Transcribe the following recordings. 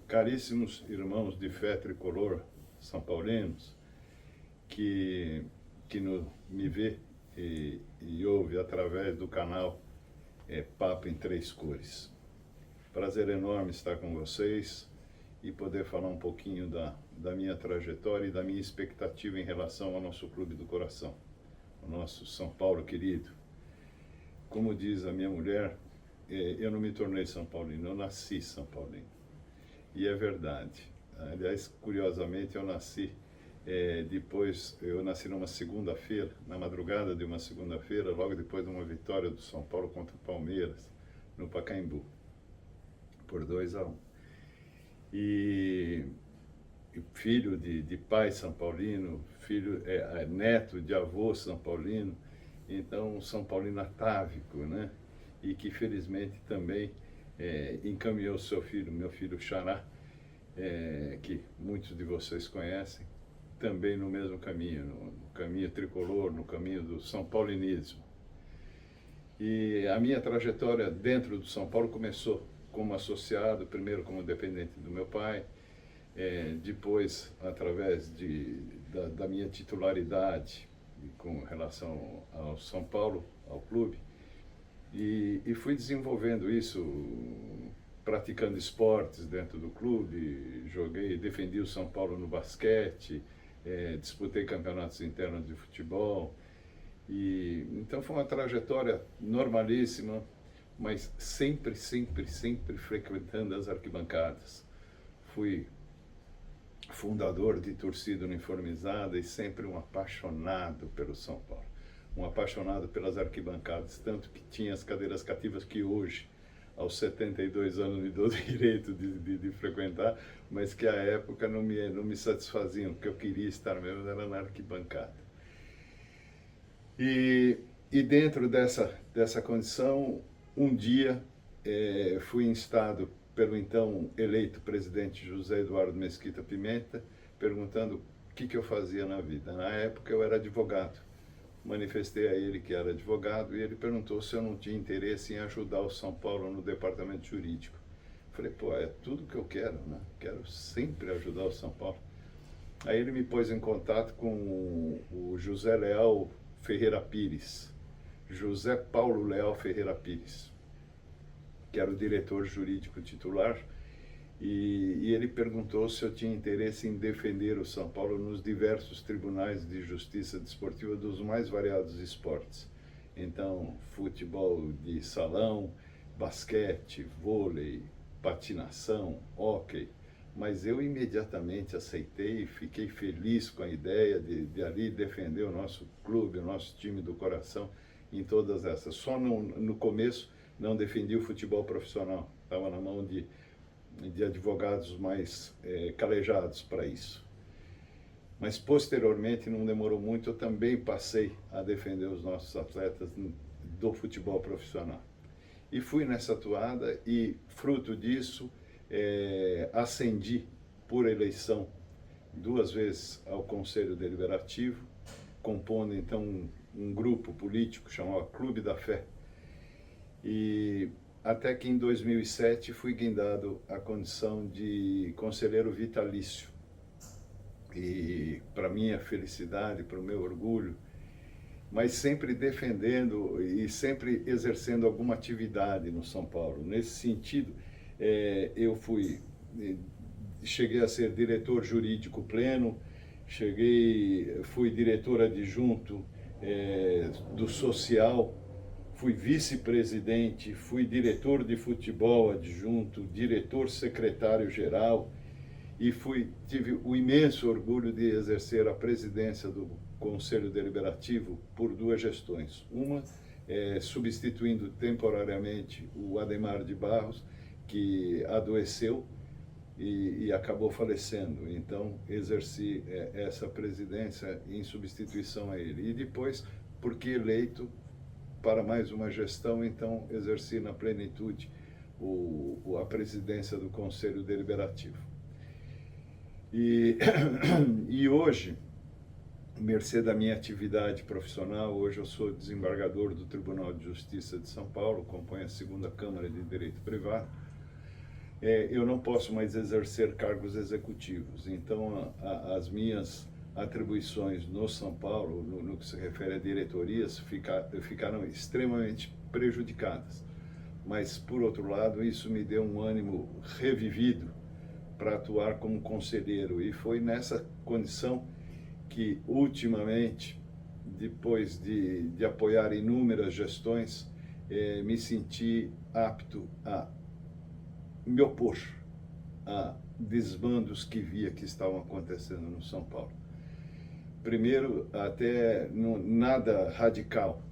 Caríssimos irmãos de fé tricolor, são paulinos, que me vê e ouve através do canal Papo em Três Cores. Prazer enorme estar com vocês e poder falar um pouquinho da minha trajetória e da minha expectativa em relação ao nosso clube do coração, o nosso São Paulo querido. Como diz a minha mulher, eu não me tornei São Paulino, eu nasci São Paulino. E é verdade. Aliás, curiosamente, eu nasci numa segunda-feira, na madrugada de uma segunda-feira, logo depois de uma vitória do São Paulo contra o Palmeiras, no Pacaembu, por 2-1. E filho de pai São Paulino, neto de avô São Paulino, então São Paulino atávico, né? E que felizmente também encaminhou seu filho, meu filho Xará, que muitos de vocês conhecem, também no mesmo caminho, no caminho tricolor, no caminho do São Paulinismo. E a minha trajetória dentro do São Paulo começou como associado, primeiro como dependente do meu pai, depois através da minha titularidade com relação ao São Paulo, ao clube, e fui desenvolvendo isso, praticando esportes dentro do clube, defendi o São Paulo no basquete, disputei campeonatos internos de futebol, então foi uma trajetória normalíssima, mas sempre frequentando as arquibancadas. Fui fundador de torcida uniformizada e sempre um apaixonado pelo São Paulo, um apaixonado pelas arquibancadas, tanto que tinha as cadeiras cativas que hoje, aos 72 anos, me dou o direito de frequentar, mas que à época não me satisfaziam, porque eu queria estar mesmo era na arquibancada. E dentro dessa condição, um dia fui instado pelo então eleito presidente José Eduardo Mesquita Pimenta, perguntando o que eu fazia na vida. Na época eu era advogado. Manifestei a ele que era advogado e ele perguntou se eu não tinha interesse em ajudar o São Paulo no departamento jurídico. Falei, é tudo que eu quero, né? Quero sempre ajudar o São Paulo. Aí ele me pôs em contato com o José Leal Ferreira Pires, José Paulo Leal Ferreira Pires, que era o diretor jurídico titular, e ele perguntou se eu tinha interesse em defender o São Paulo nos diversos tribunais de justiça desportiva dos mais variados esportes. Então, futebol de salão, basquete, vôlei, patinação, hóquei. Mas eu imediatamente aceitei e fiquei feliz com a ideia de ali defender o nosso clube, o nosso time do coração em todas essas. Só no começo não defendi o futebol profissional, estava na mão de advogados mais calejados para isso. Mas posteriormente, não demorou muito, eu também passei a defender os nossos atletas do futebol profissional. E fui nessa toada e, fruto disso, ascendi por eleição 2 vezes ao Conselho Deliberativo, compondo então um grupo político chamado Clube da Fé. E até que em 2007 fui guindado à condição de conselheiro vitalício. E para minha felicidade, para o meu orgulho, mas sempre defendendo e sempre exercendo alguma atividade no São Paulo. Nesse sentido, eu cheguei a ser diretor jurídico pleno, fui diretor adjunto do social, fui vice-presidente, fui diretor de futebol adjunto, diretor secretário-geral e tive o imenso orgulho de exercer a presidência do Conselho Deliberativo por 2 gestões. Uma, substituindo temporariamente o Ademar de Barros, que adoeceu e acabou falecendo. Então, exerci essa presidência em substituição a ele. E depois, porque eleito para mais uma gestão, então exerci na plenitude a presidência do Conselho Deliberativo. E hoje, mercê da minha atividade profissional, hoje eu sou desembargador do Tribunal de Justiça de São Paulo, componho a 2ª Câmara de Direito Privado, eu não posso mais exercer cargos executivos. Então, as minhas atribuições no São Paulo, no que se refere a diretorias, ficaram extremamente prejudicadas. Mas, por outro lado, isso me deu um ânimo revivido para atuar como conselheiro. E foi nessa condição que, ultimamente, depois de apoiar inúmeras gestões, me senti apto a me opor a desmandos que via que estavam acontecendo no São Paulo. Primeiro, até nada radical.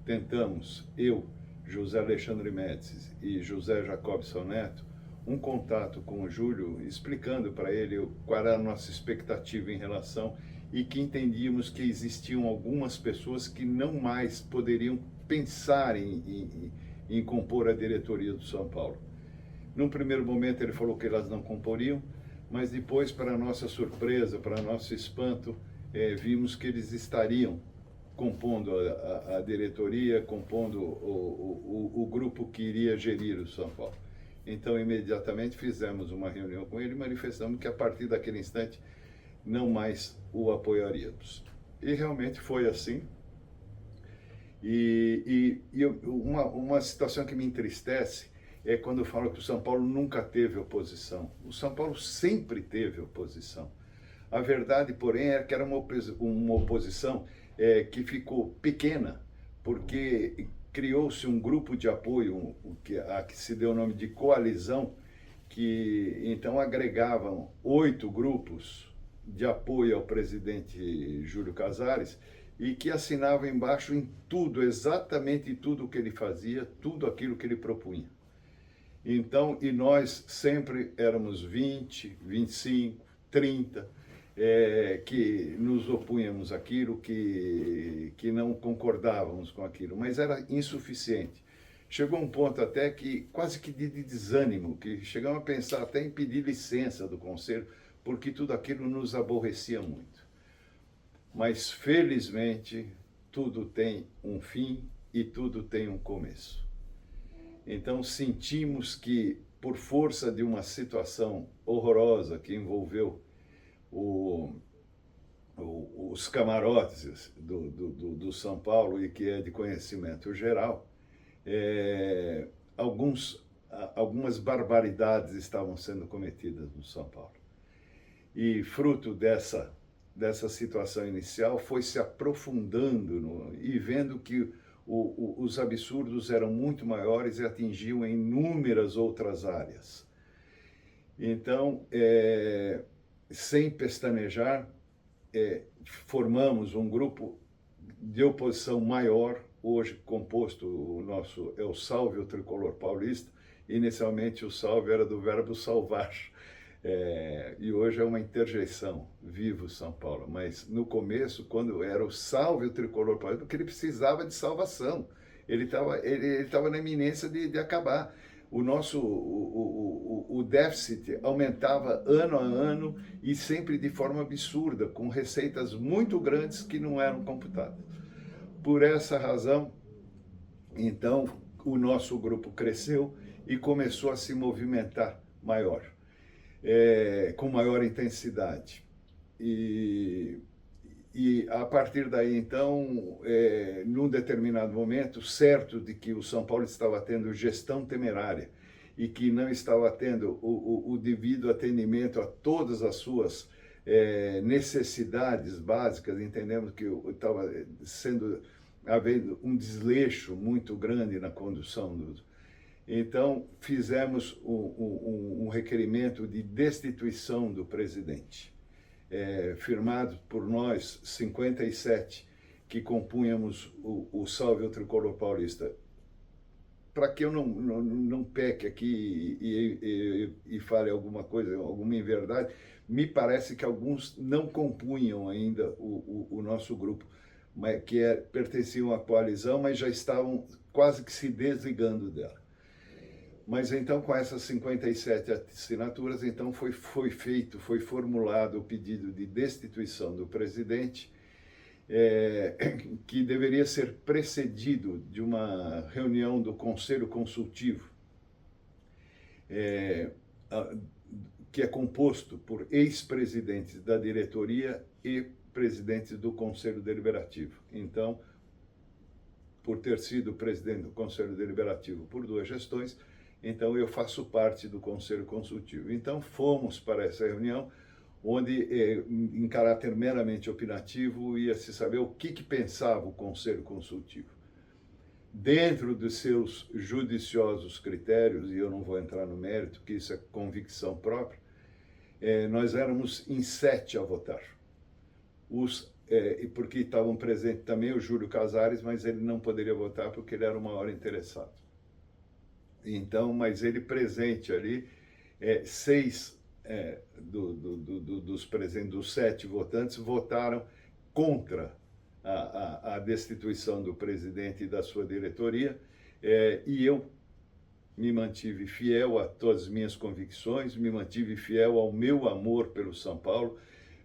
Tentamos, eu, José Alexandre Médici e José Jacobson Neto, um contato com o Júlio, explicando para ele qual era a nossa expectativa em relação e que entendíamos que existiam algumas pessoas que não mais poderiam pensar em compor a diretoria do São Paulo. Num primeiro momento ele falou que elas não comporiam, mas depois, para nossa surpresa, para nosso espanto, vimos que eles estariam compondo a diretoria, compondo o grupo que iria gerir o São Paulo. Então, imediatamente fizemos uma reunião com ele e manifestamos que a partir daquele instante não mais o apoiaríamos. E realmente foi assim. E uma situação que me entristece é quando eu falo que o São Paulo nunca teve oposição. O São Paulo sempre teve oposição. A verdade, porém, é que era uma oposição que ficou pequena, porque criou-se um grupo de apoio, a que se deu o nome de coalizão, que então agregavam 8 grupos de apoio ao presidente Júlio Casares, e que assinavam embaixo em tudo, exatamente tudo o que ele fazia, tudo aquilo que ele propunha. Então, e nós sempre éramos 20, 25, 30, que nos opunhamos àquilo, que não concordávamos com aquilo, mas era insuficiente. Chegou um ponto até que, quase que de desânimo, que chegamos a pensar até em pedir licença do conselho, porque tudo aquilo nos aborrecia muito. Mas, felizmente, tudo tem um fim e tudo tem um começo. Então, sentimos que, por força de uma situação horrorosa que envolveu os camarotes do São Paulo e que é de conhecimento geral, algumas barbaridades estavam sendo cometidas no São Paulo. E, fruto dessa situação inicial, foi se aprofundando e vendo que os absurdos eram muito maiores e atingiam inúmeras outras áreas. Então, sem pestanejar, formamos um grupo de oposição maior, hoje composto, o nosso é o Salve o Tricolor Paulista. Inicialmente o salve era do verbo salvar, e hoje é uma interjeição, Vivo São Paulo. Mas no começo, quando era o Salve o Tricolor Paulista, porque ele precisava de salvação, ele estava na iminência de acabar. O déficit aumentava ano a ano e sempre de forma absurda, com receitas muito grandes que não eram computadas. Por essa razão, então, o nosso grupo cresceu e começou a se movimentar maior, com maior intensidade. E a partir daí, então, num determinado momento, certo de que o São Paulo estava tendo gestão temerária e que não estava tendo o devido atendimento a todas as suas necessidades básicas, entendemos que estava havendo um desleixo muito grande na condução Então, fizemos um requerimento de destituição do presidente. Firmado por nós, 57, que compunhamos o Salve o Tricolor Paulista. Para que eu não peque aqui e fale alguma coisa, alguma inverdade, me parece que alguns não compunham ainda o nosso grupo, que pertenciam à coalizão, mas já estavam quase que se desligando dela. Mas então, com essas 57 assinaturas, então foi formulado o pedido de destituição do presidente, que deveria ser precedido de uma reunião do Conselho Consultivo, que é composto por ex-presidentes da diretoria e presidentes do Conselho Deliberativo. Então, por ter sido presidente do Conselho Deliberativo por 2 gestões, então eu faço parte do Conselho Consultivo. Então, fomos para essa reunião, onde, em caráter meramente opinativo, ia se saber o que pensava o Conselho Consultivo. Dentro dos seus judiciosos critérios, e eu não vou entrar no mérito, que isso é convicção própria, nós éramos em 7 a votar. Porque estavam presentes também o Júlio Casares, mas ele não poderia votar porque ele era o maior interessado. Então, mas ele presente ali, 6 dos presentes, dos 7 votantes, votaram contra a destituição do presidente e da sua diretoria, e eu me mantive fiel a todas as minhas convicções, me mantive fiel ao meu amor pelo São Paulo,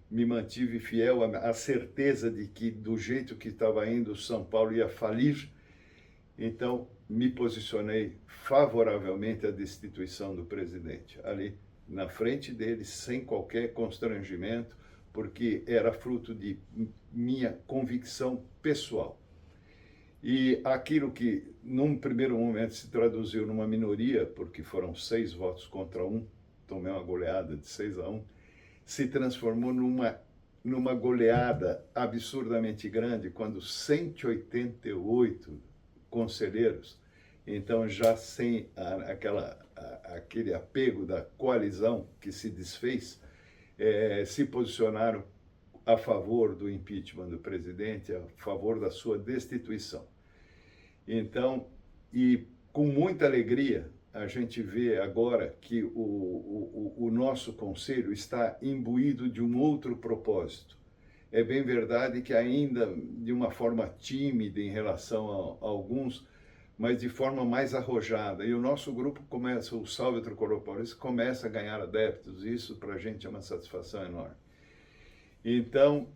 me mantive fiel à certeza de que, do jeito que estava indo, o São Paulo ia falir. Então, me posicionei favoravelmente à destituição do presidente, ali na frente dele, sem qualquer constrangimento, porque era fruto de minha convicção pessoal. E aquilo que, num primeiro momento, se traduziu numa minoria, porque foram 6 votos contra 1, tomei uma goleada de 6-1, se transformou numa goleada absurdamente grande, quando 188 conselheiros, então já sem aquele apego da coalizão que se desfez, se posicionaram a favor do impeachment do presidente, a favor da sua destituição. Então, e com muita alegria, a gente vê agora que o nosso conselho está imbuído de um outro propósito. É bem verdade que ainda de uma forma tímida em relação a alguns, mas de forma mais arrojada. E o nosso grupo começa, o Salve Tricolor Paulista, começa a ganhar adeptos. Isso para a gente é uma satisfação enorme. Então,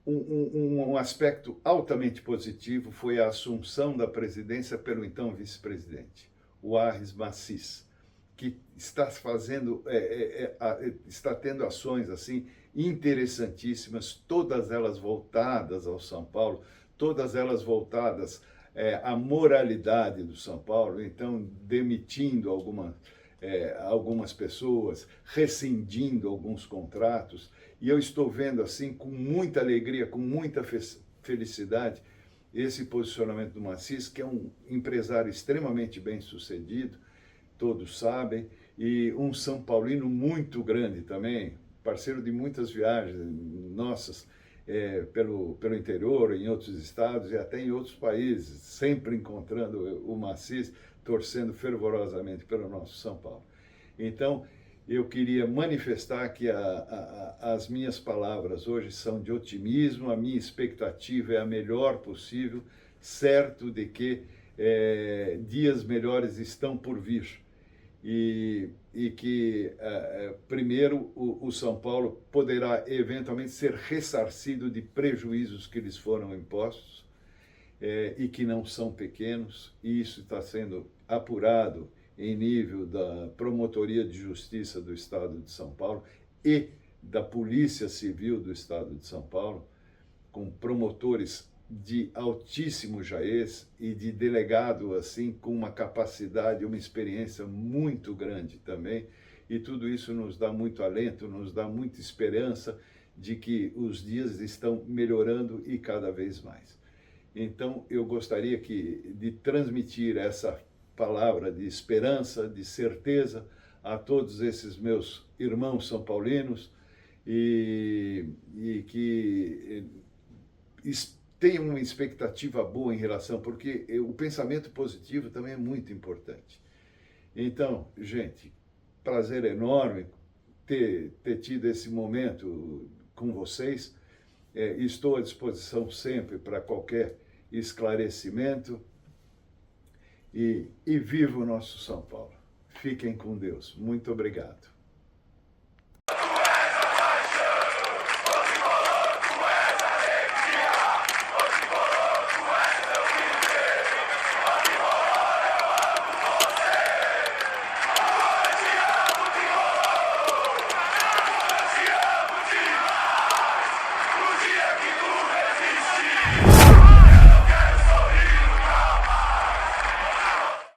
um aspecto altamente positivo foi a assunção da presidência pelo então vice-presidente, o Aris Massis, que está fazendo, está tendo ações assim interessantíssimas, todas elas voltadas ao São Paulo, todas elas voltadas à moralidade do São Paulo, então demitindo algumas pessoas, rescindindo alguns contratos, e eu estou vendo assim com muita alegria, com muita felicidade, esse posicionamento do Massis, que é um empresário extremamente bem-sucedido, todos sabem, e um São Paulino muito grande também, parceiro de muitas viagens nossas pelo interior, em outros estados e até em outros países, sempre encontrando o Massis, torcendo fervorosamente pelo nosso São Paulo. Então, eu queria manifestar que as minhas palavras hoje são de otimismo, a minha expectativa é a melhor possível, certo de que dias melhores estão por vir. E que, primeiro, o São Paulo poderá eventualmente ser ressarcido de prejuízos que lhes foram impostos, e que não são pequenos, e isso está sendo apurado em nível da Promotoria de Justiça do Estado de São Paulo e da Polícia Civil do Estado de São Paulo, com promotores de altíssimo jaez e de delegado assim com uma capacidade, uma experiência muito grande também, e tudo isso nos dá muito alento, nos dá muita esperança de que os dias estão melhorando e cada vez mais. Então, eu gostaria de transmitir essa palavra de esperança, de certeza a todos esses meus irmãos são paulinos e que tenham uma expectativa boa em relação, porque o pensamento positivo também é muito importante. Então, gente, prazer enorme ter tido esse momento com vocês. Estou à disposição sempre para qualquer esclarecimento. E viva o nosso São Paulo. Fiquem com Deus. Muito obrigado.